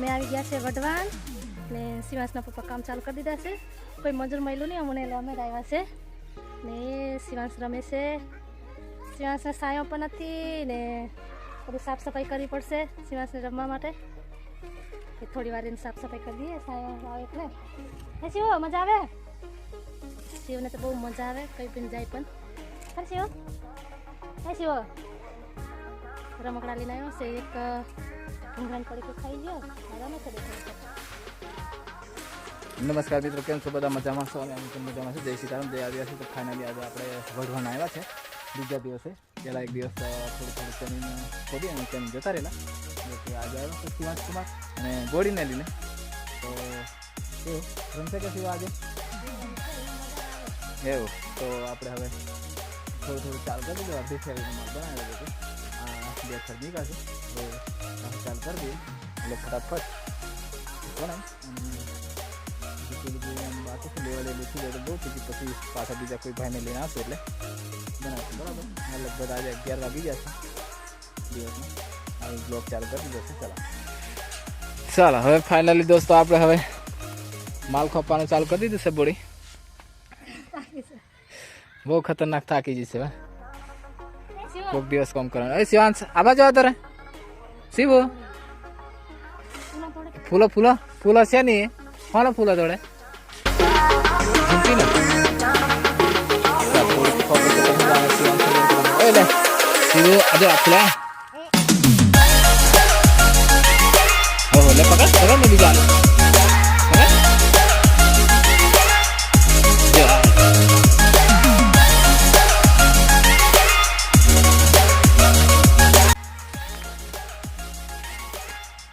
અમે આવી ગયા છે વઢવાણ ને શિવાંશના પપ્પા કામ ચાલુ કરી દીધા છે. કોઈ મજૂર મળ્યું નહીં અમને એટલે અમે આવ્યા છે ને શિવાંશ રમે છે. શિવાંશને સાયો પણ નથી ને બધું સાફ સફાઈ કરવી પડશે શિવાંશને રમવા માટે. એ થોડી વાર એને સાફ સફાઈ કરી દઈએ સાયો આવે એટલે. હે શિવ મજા આવે? શિવને તો બહુ મજા આવે કઈ પણ જાય પણ. હે શિવ હે શિવ રમકડા લઈને આવ્યો છે એક ભૂંગળાની પડીકું ખાઈ ગયો રમે છે. નમસ્કાર મિત્રો, કેમ છો બધા? મજામાં છો? અને અમે મજામાં છે. જય સીતારામ, જય આદિવાસી. તો ફાઇનલી આજે આપણે વઢવાણ આવ્યા છે બીજા દિવસે. પહેલાં એક દિવસ થોડું જમીન ખોદી અને ત્યાં જતા રહેલા. એટલે આજે આવ્યો છે શિવાંશ કુમાર અને ગોળીને લઈને. તો કેવું રમશે કે શિવા આજે? એવું તો આપણે હવે થોડું ચાલુ કરી દીધું. અડધી ફેરીનો માલ બનાવેલો હતો. આ 2 ફેર નીકળશે તો ચાલુ કરી દઈએ એટલે ફટાફટ બનાય. બાકી લેવા લેલું છું એટલે બહુ ચૂકી પછી પાછા બીજા કોઈ ભાઈને લઈને આવશે એટલે બનાવશું બરાબર. લગભગ આજે 11 વાગી ગયા છે દિવસમાં. આવી બ્લોગ ચાલુ કરી દીધો છે. ચાલો હવે ફાઇનલી દોસ્તો આપણે હવે માલ ખોપવાનું ચાલુ કરી દીધું છે. બોડી બહુ ખતરનાક થાકી જશે હવે. કોઈક દિવસ કામ કરવાનું. એ શિવાંશ આ બાજુ આવો તારે. શિવ ફૂલો ફૂલો ફૂલો છે નહીં કોનો ફૂલો જોડે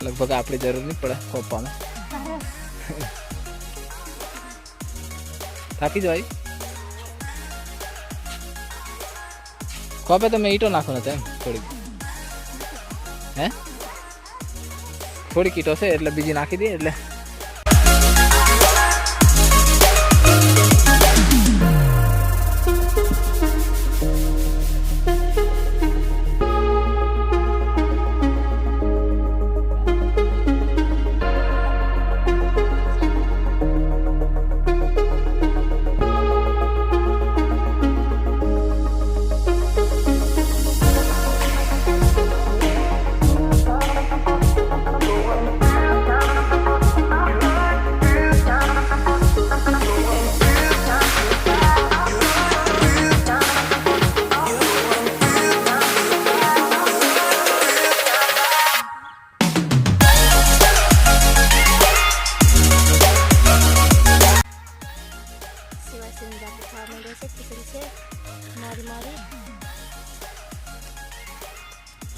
લગભગ આપણી જરૂર નહીં પડે ખોપવામાં. થાકી જવાય. ખોપે તમે ઈંટો નાખો ને એમ થોડીક. હે થોડીક ઈંટો છે એટલે બીજી નાખી દઈએ એટલે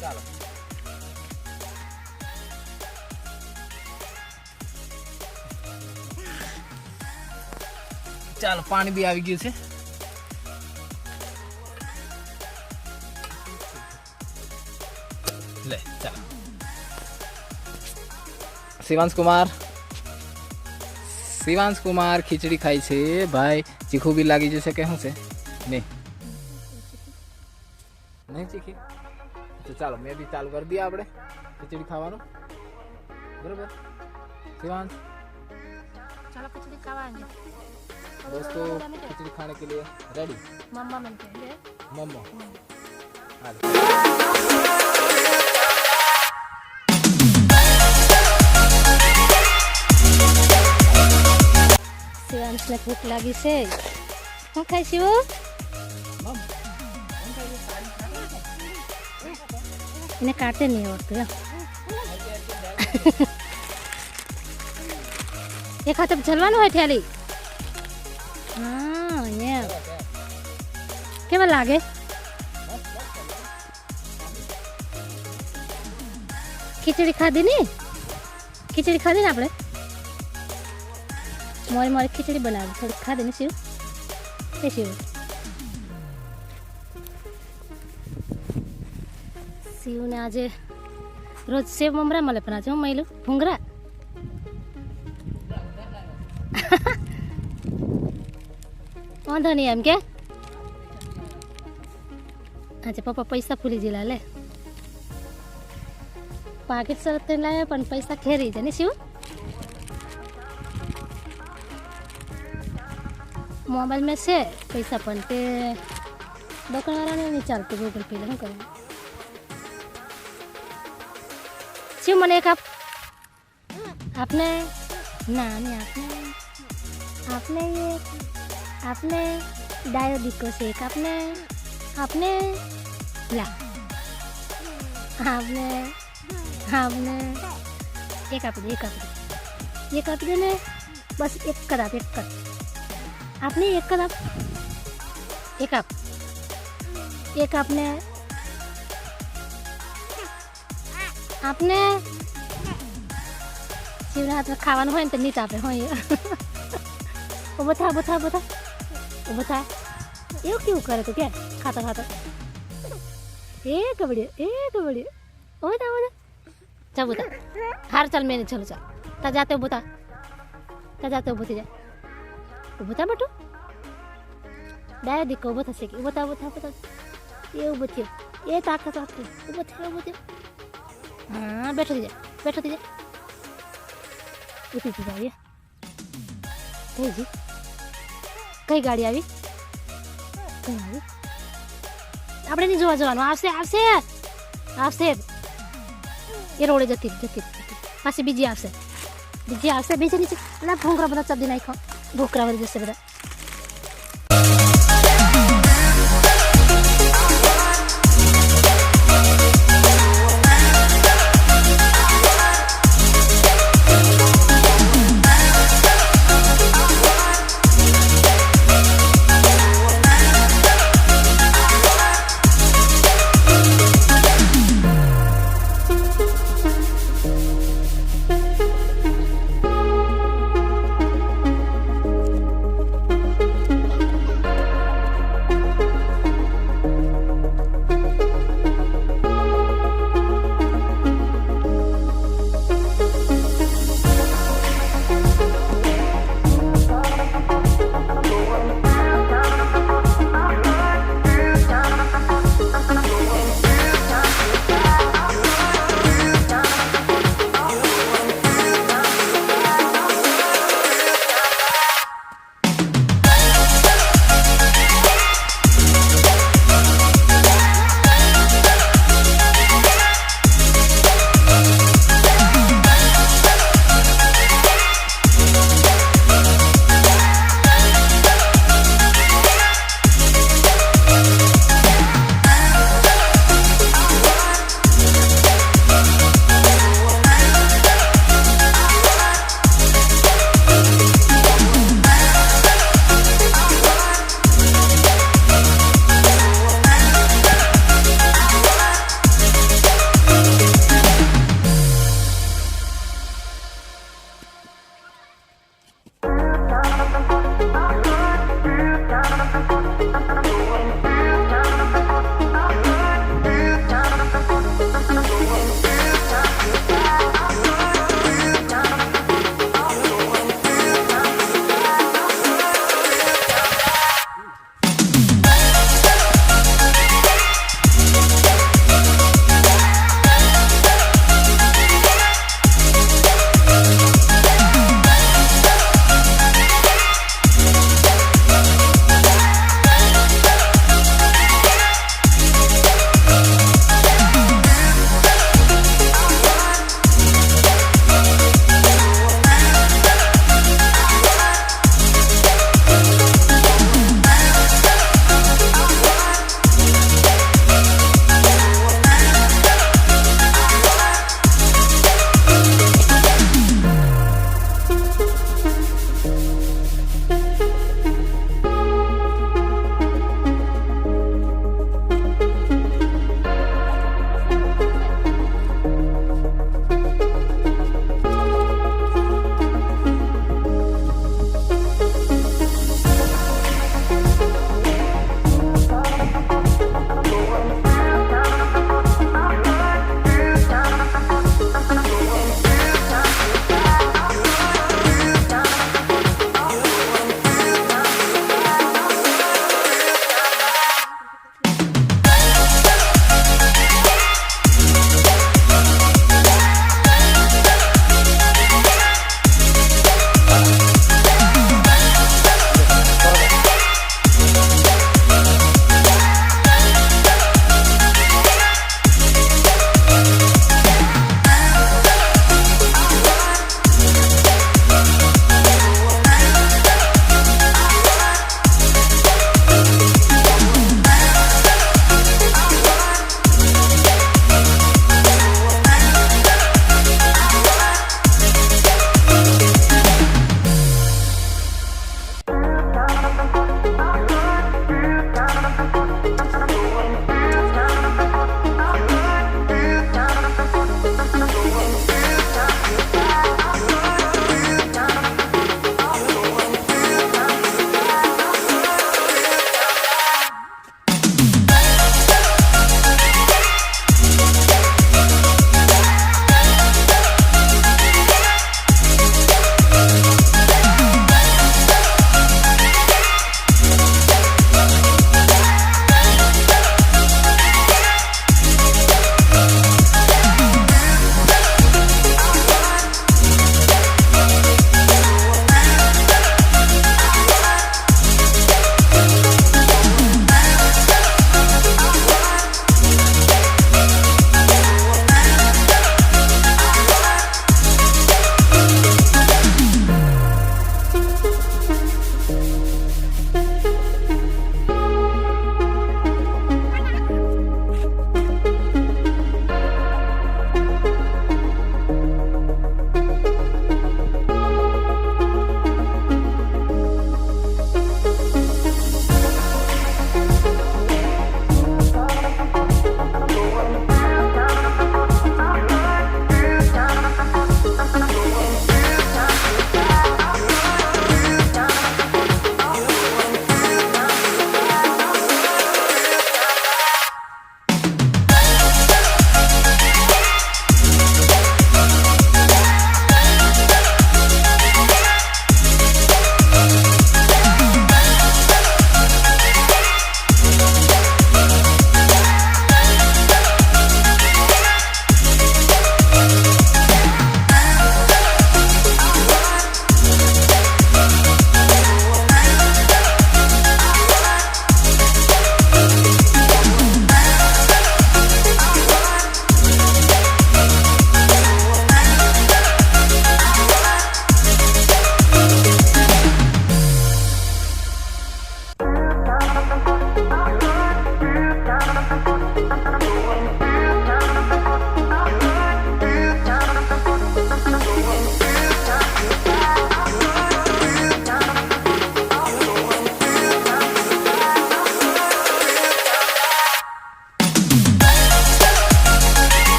ચાલો. ચાલો પાણી બી આવી ગયું છે. લે ચાલો. શિવાંશ કુમાર ખીચડી ખાય છે ભાઈ. ચીખું બી લાગી જશે કે શું છે? નહીં ચીખી તો ચાલો મેં બી ચાલુ કરી દઈએ આપણે ખીચડી ખાવાનું બરાબર. શિવાંશ चलो खिचड़ी खावाएंगे दोस्तों. खिचड़ी खाने के लिए रेडी. मम्मा मिलते हैं मम्मा શિવાંશ ને ભૂખ લાગી છે. શું ખાય શિવ? એને કાઢતે નહીં આવડતું એમ. એક હાથે જલવાનું હોય થેલી. હા એમ કેવા લાગે? ખીચડી ખાધી ને આપણે મોરી ખીચડી બનાવી થોડીક ખાધી ને શિવ. એ શિવ શિવને આજે રોજ સેવ મમરા મળે પણ આજે હું મળ્યું ભૂંગરા. વાંધો નહીં એમ કે આજે પપ્પા પૈસા ભૂલી ગયેલા લે. પાકીટ સરત લાવે પણ પૈસા ખેરી છે ને શિવ મોબાઈલમાં છે પૈસા પણ તે દુકાનવાળાને નહીં ચાલતું ગૂગલ પે શું કરે શિવ મને એક આપને ના નહીં આપને આપને ડાયો દીકો છે એક આપને લા આપને એક આપી દે ને બસ એક કર આપને એક કર એક આપને શિવના હાથમાં ખાવાનું હોય ને તો નીચ આપે હોય ઊભો થા એવું કેવું કરે તું કે ખાતા એ ગબડી ઊભો થા જા બોતા હાર ચાલ મેને ચલો ચાલ તા જાતે ઊભો થઈ જાય ઊભો થા બટુ ડાયા દીકો ઊભો થશે કે ઊભો થા એ ઊભો થયો એ તાકાત રાખી ઊભો થયો હા બેઠો થઈ જાય ઉઠી જાય કઈ ગાડી આવી આપણે નહીં જોવા જવાનું આવશે એ રોડે જતી પાછી બીજી આવશે બીજી નીચે એટલે ભૂંગરા બધા ચડી નાખો ભૂકરા વળી જશે બધા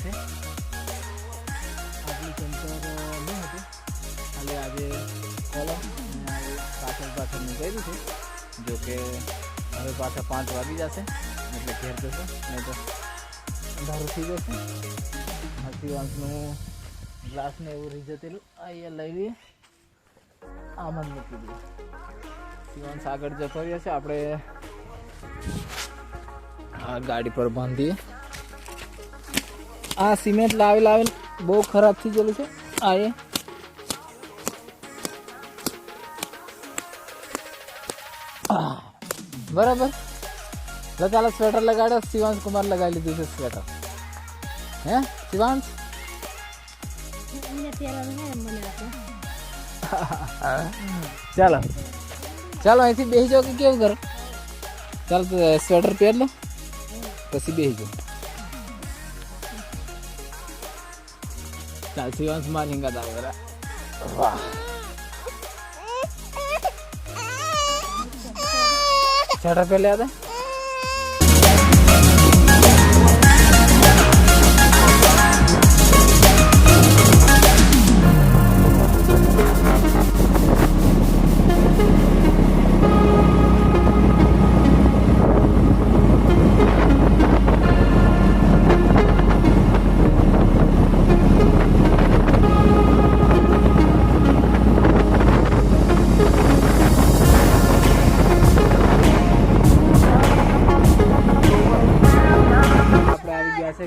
છે. આટલું ચંચર નહીં હતું, ખાલી આજે કોલમ અને પાછળ મૂકાયું છે. જો કે હવે પાછા 5 વાગી જશે એટલે ઘેર જશે, નહીં તો અંધારું થઈ જશે. આ શિવાંશનું ગ્લાસ ને એવું રહી જતેલું અહીંયા લઈ લઈએ, આમાં જ મૂકી દઈએ. શિવાંશ આગળ જતો રહ્યો છે, આપણે આ ગાડી પર બાંધીએ. આ સિમેન્ટ લાવીને બહુ ખરાબ થઈ ગયેલું છે. આ એ બરાબર. ચાલો સ્વેટર લગાડો. શિવાંશ કુમાર લગાવી લીધું છે સ્વેટર. હે શિવાંશ? ચાલો ચાલો અહીંથી બેસી જાઓ કે કેવું કરો? ચાલો તો સ્વેટર પહેર લો પછી બેસી જાઓ. ચાલ શિવાંશ મારી હિંગા દાવ જરા. વાહ સ્વેટર પહેર લે હતા.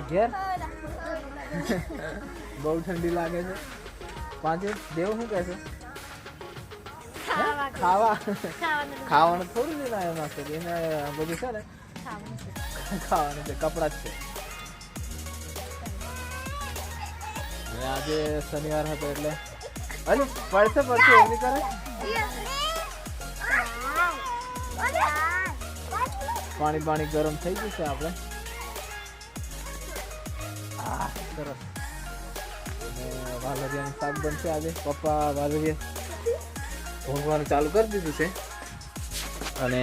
ઘેર બહુ ઠંડી લાગે છે. પાંચે દેવ શું કહે છે? ખાવાનું થોડું જ લાવે માસ્ટર, એને બધું છે ને ખાવાનું છે, કપડા જ છે. આજે શનિવાર હતો એટલે અરે પડશે એમની કરે. પાણી ગરમ થઈ ગયું છે આપણે. સરસ. અને વાલરિયાનું શાક બનશે આજે. પપ્પા વાલરિયા ભોગવાનું ચાલુ કરી દીધું છે અને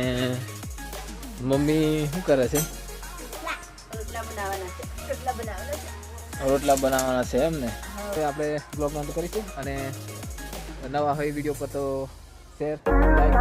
મમ્મી શું કરે છે? રોટલા બનાવવાના છે એમ ને. આપણે બ્લોગ અંત કરીશું અને નવા હોય વિડીયો પર તો શેર લાઈક